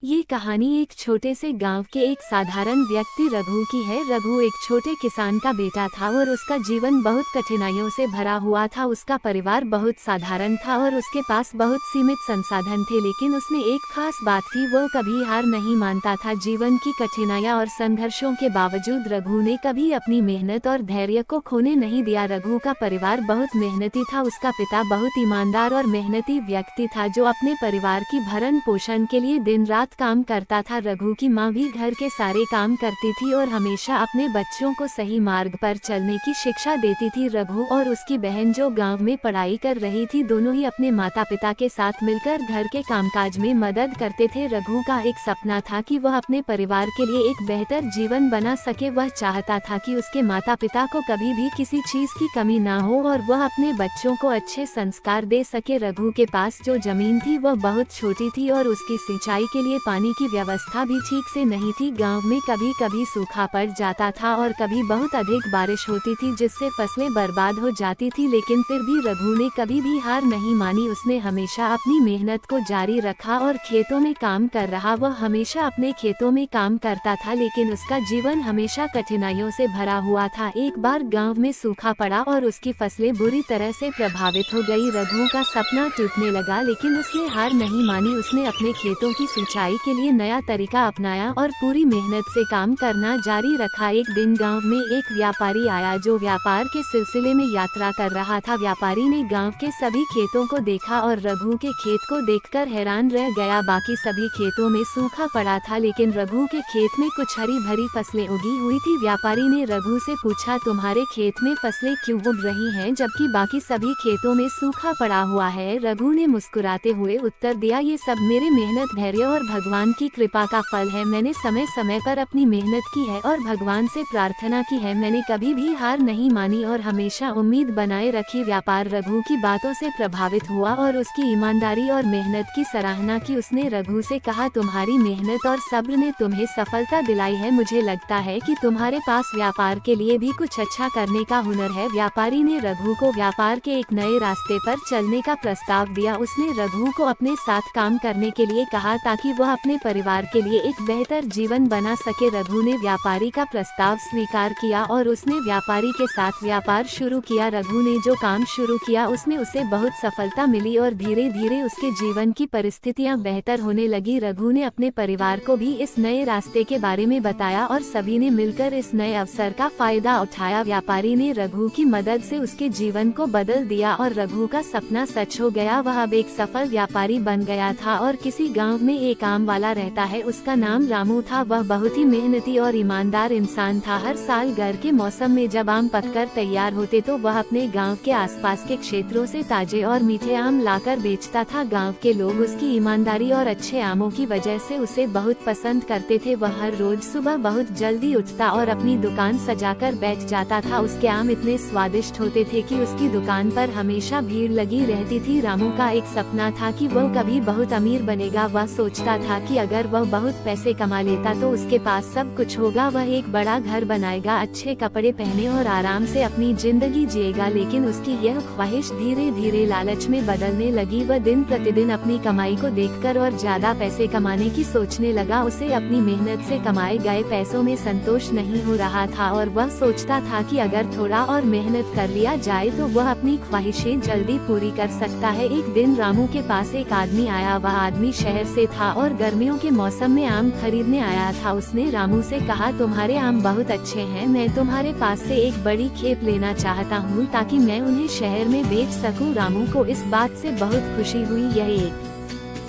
ये कहानी एक छोटे से गांव के एक साधारण व्यक्ति रघु की है। रघु एक छोटे किसान का बेटा था और उसका जीवन बहुत कठिनाइयों से भरा हुआ था। उसका परिवार बहुत साधारण था और उसके पास बहुत सीमित संसाधन थे, लेकिन उसने एक खास बात थी, वो कभी हार नहीं मानता था। जीवन की कठिनाइयां और संघर्षों के बावजूद रघु ने कभी अपनी मेहनत और धैर्य को खोने नहीं दिया। रघु का परिवार बहुत मेहनती था। उसका पिता बहुत ईमानदार और मेहनती व्यक्ति था जो अपने परिवार की भरण पोषण के लिए दिन रात काम करता था। रघु की माँ भी घर के सारे काम करती थी और हमेशा अपने बच्चों को सही मार्ग पर चलने की शिक्षा देती थी। रघु और उसकी बहन जो गांव में पढ़ाई कर रही थी, दोनों ही अपने माता पिता के साथ मिलकर घर के कामकाज में मदद करते थे। रघु का एक सपना था कि वह अपने परिवार के लिए एक बेहतर जीवन बना सके। वह चाहता था कि उसके माता पिता को कभी भी किसी चीज की कमी ना हो और वह अपने बच्चों को अच्छे संस्कार दे सके। रघु के पास जो जमीन थी वह बहुत छोटी थी और उसकी सिंचाई के लिए पानी की व्यवस्था भी ठीक से नहीं थी। गांव में कभी कभी सूखा पड़ जाता था और कभी बहुत अधिक बारिश होती थी जिससे फसलें बर्बाद हो जाती थी, लेकिन फिर भी रघु ने कभी भी हार नहीं मानी। उसने हमेशा अपनी मेहनत को जारी रखा और खेतों में काम कर रहा। वह हमेशा अपने खेतों में काम करता था, लेकिन उसका जीवन हमेशा कठिनाइयों से भरा हुआ था। एक बार गांव में सूखा पड़ा और उसकी फसलें बुरी तरह से प्रभावित हो गई। रघु का सपना टूटने लगा, लेकिन उसने हार नहीं मानी। उसने अपने खेतों की सिंचाई के लिए नया तरीका अपनाया और पूरी मेहनत से काम करना जारी रखा। एक दिन गांव में एक व्यापारी आया जो व्यापार के सिलसिले में यात्रा कर रहा था। व्यापारी ने गांव के सभी खेतों को देखा और रघु के खेत को देखकर हैरान रह गया। बाकी सभी खेतों में सूखा पड़ा था, लेकिन रघु के खेत में कुछ हरी भरी फसलें उगी हुई थी। व्यापारी ने रघु से पूछा, तुम्हारे खेत में फसलें क्यों उग रही हैं जबकि बाकी सभी खेतों में सूखा पड़ा हुआ है? रघु ने मुस्कुराते हुए उत्तर दिया, ये सब मेरे मेहनत, धैर्य और भगवान की कृपा का फल है। मैंने समय समय पर अपनी मेहनत की है और भगवान से प्रार्थना की है। मैंने कभी भी हार नहीं मानी और हमेशा उम्मीद बनाए रखी। व्यापार रघु की बातों से प्रभावित हुआ और उसकी ईमानदारी और मेहनत की सराहना की। उसने रघु से कहा, तुम्हारी मेहनत और सब्र ने तुम्हें सफलता दिलाई है। मुझे लगता है कि तुम्हारे पास व्यापार के लिए भी कुछ अच्छा करने का हुनर है। व्यापारी ने रघु को व्यापार के एक नए रास्ते पर चलने का प्रस्ताव दिया। उसने रघु को अपने साथ काम करने के लिए कहा ताकि वह अपने परिवार के लिए एक बेहतर जीवन बना सके। रघु ने व्यापारी का प्रस्ताव स्वीकार किया और उसने व्यापारी के साथ व्यापार शुरू किया। रघु ने जो काम शुरू किया उसमें उसे बहुत सफलता मिली और धीरे धीरे उसके जीवन की परिस्थितियां बेहतर होने लगी। रघु ने अपने परिवार को भी इस नए रास्ते के बारे में बताया और सभी ने मिलकर इस नए अवसर का फायदा उठाया। व्यापारी ने रघु की मदद से उसके जीवन को बदल दिया और रघु का सपना सच हो गया। वह अब एक सफल व्यापारी बन गया था और किसी गाँव में एक आम वाला रहता है, उसका नाम रामू था। वह बहुत ही मेहनती और ईमानदार इंसान था। हर साल गर्मी के मौसम में जब आम पककर तैयार होते तो वह अपने गांव के आसपास के क्षेत्रों से ताजे और मीठे आम लाकर बेचता था। गांव के लोग उसकी ईमानदारी और अच्छे आमों की वजह से उसे बहुत पसंद करते थे। वह हर रोज सुबह बहुत जल्दी उठता और अपनी दुकान सजाकर बैठ जाता था। उसके आम इतने स्वादिष्ट होते थे कि उसकी दुकान पर हमेशा भीड़ लगी रहती थी। रामू का एक सपना था कि वह कभी बहुत अमीर बनेगा। वह सोचता था कि अगर वह बहुत पैसे कमा लेता तो उसके पास सब कुछ होगा। वह एक बड़ा घर बनाएगा, अच्छे कपड़े पहने और आराम से अपनी जिंदगी जिएगा। लेकिन उसकी यह ख्वाहिश धीरे धीरे लालच में बदलने लगी। वह दिन प्रतिदिन अपनी कमाई को देखकर और ज्यादा पैसे कमाने की सोचने लगा। उसे अपनी मेहनत से कमाए गए पैसों में संतोष नहीं हो रहा था और वह सोचता था कि अगर थोड़ा और मेहनत कर लिया जाए तो वह अपनी ख्वाहिशें जल्दी पूरी कर सकता है। एक दिन रामू के पास एक आदमी आया। वह आदमी शहर से था और गर्मियों के मौसम में आम खरीदने आया था। उसने रामू से कहा, तुम्हारे आम बहुत अच्छे हैं, मैं तुम्हारे पास से एक बड़ी खेप लेना चाहता हूँ ताकि मैं उन्हें शहर में बेच सकूं। रामू को इस बात से बहुत खुशी हुई। यह एक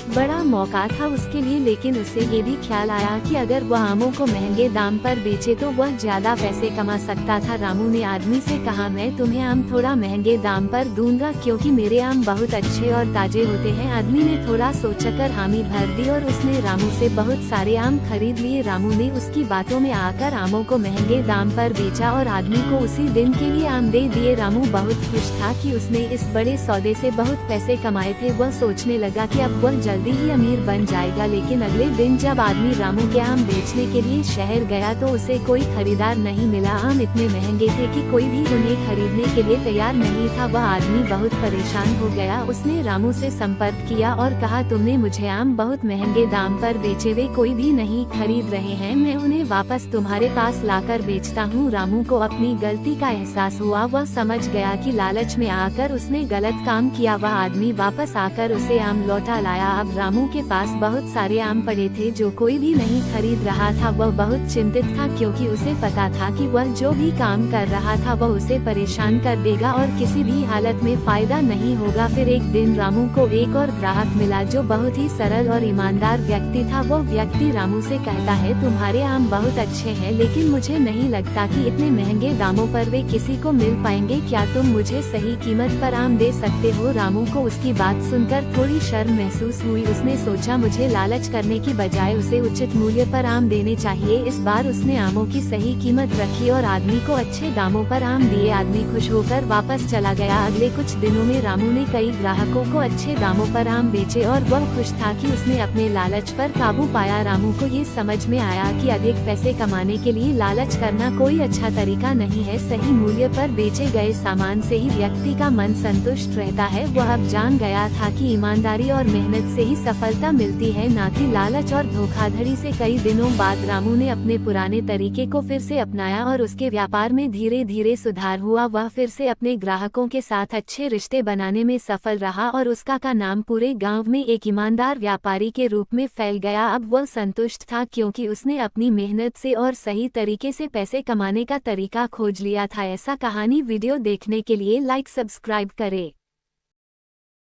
बड़ा मौका था उसके लिए, लेकिन उसे ये भी ख्याल आया कि अगर वह आमों को महंगे दाम पर बेचे तो वह ज्यादा पैसे कमा सकता था। रामू ने आदमी से कहा, मैं तुम्हें आम थोड़ा महंगे दाम पर दूंगा क्योंकि मेरे आम बहुत अच्छे और ताजे होते हैं। आदमी ने थोड़ा सोचकर हामी भर दी और उसने रामू से बहुत सारे आम खरीद लिए। रामू ने उसकी बातों में आकर आमों को महंगे दाम पर बेचा और आदमी को उसी दिन के लिए आम दे दिए। रामू बहुत खुश था कि उसने इस बड़े सौदे से बहुत पैसे कमाए थे। वह सोचने लगा कि अब वह जल्दी जल्दी ही अमीर बन जाएगा। लेकिन अगले दिन जब आदमी रामू के आम बेचने के लिए शहर गया तो उसे कोई खरीदार नहीं मिला। आम इतने महंगे थे कि कोई भी उन्हें खरीदने के लिए तैयार नहीं था। वह आदमी बहुत परेशान हो गया। उसने रामू से संपर्क किया और कहा, तुमने मुझे आम बहुत महंगे दाम पर बेचे, वे कोई भी नहीं खरीद रहे हैं, मैं उन्हें वापस तुम्हारे पास लाकर बेचता हूँ। रामू को अपनी गलती का एहसास हुआ। वह समझ गया कि लालच में आकर उसने गलत काम किया। वह आदमी वापस आकर उसे आम लौटा लाया। अब रामू के पास बहुत सारे आम पड़े थे जो कोई भी नहीं खरीद रहा था। वह बहुत चिंतित था क्योंकि उसे पता था कि वह जो भी काम कर रहा था वह उसे परेशान कर देगा और किसी भी हालत में फायदा नहीं होगा। फिर एक दिन रामू को एक और ग्राहक मिला जो बहुत ही सरल और ईमानदार व्यक्ति था। वो व्यक्ति रामू से कहता है, तुम्हारे आम बहुत अच्छे हैं लेकिन मुझे नहीं लगता कि इतने महंगे दामों पर वे किसी को मिल पाएंगे। क्या तुम मुझे सही कीमत पर आम दे सकते हो? रामू को उसकी बात सुनकर थोड़ी शर्म महसूस हुई। उसने सोचा मुझे लालच करने की बजाय उसे उचित मूल्य पर आम देने चाहिए। इस बार उसने आमों की सही कीमत रखी और आदमी को अच्छे दामों पर आम दिए। आदमी खुश होकर वापस चला गया। अगले कुछ दिनों में रामू ने कई ग्राहकों को अच्छे दामों पर आम बेचे और वह खुश था कि उसने अपने लालच पर काबू पाया। रामू को ये समझ में आया कि अधिक पैसे कमाने के लिए लालच करना कोई अच्छा तरीका नहीं है। सही मूल्य पर बेचे गए सामान से ही व्यक्ति का मन संतुष्ट रहता है। वह अब जान गया था कि ईमानदारी और मेहनत से ही सफलता मिलती है, न कि लालच और धोखाधड़ी से। कई दिनों बाद रामू ने अपने पुराने तरीके को फिर से अपनाया और उसके व्यापार में धीरे धीरे सुधार हुआ। वह फिर से अपने ग्राहकों के साथ अच्छे रिश्ते बनाने में सफल रहा और उसका का नाम पूरे गांव में एक ईमानदार व्यापारी के रूप में फैल गया। अब वह संतुष्ट था क्योंकि उसने अपनी मेहनत से और सही तरीके से पैसे कमाने का तरीका खोज लिया था। ऐसा कहानी वीडियो देखने के लिए लाइक सब्सक्राइब करें।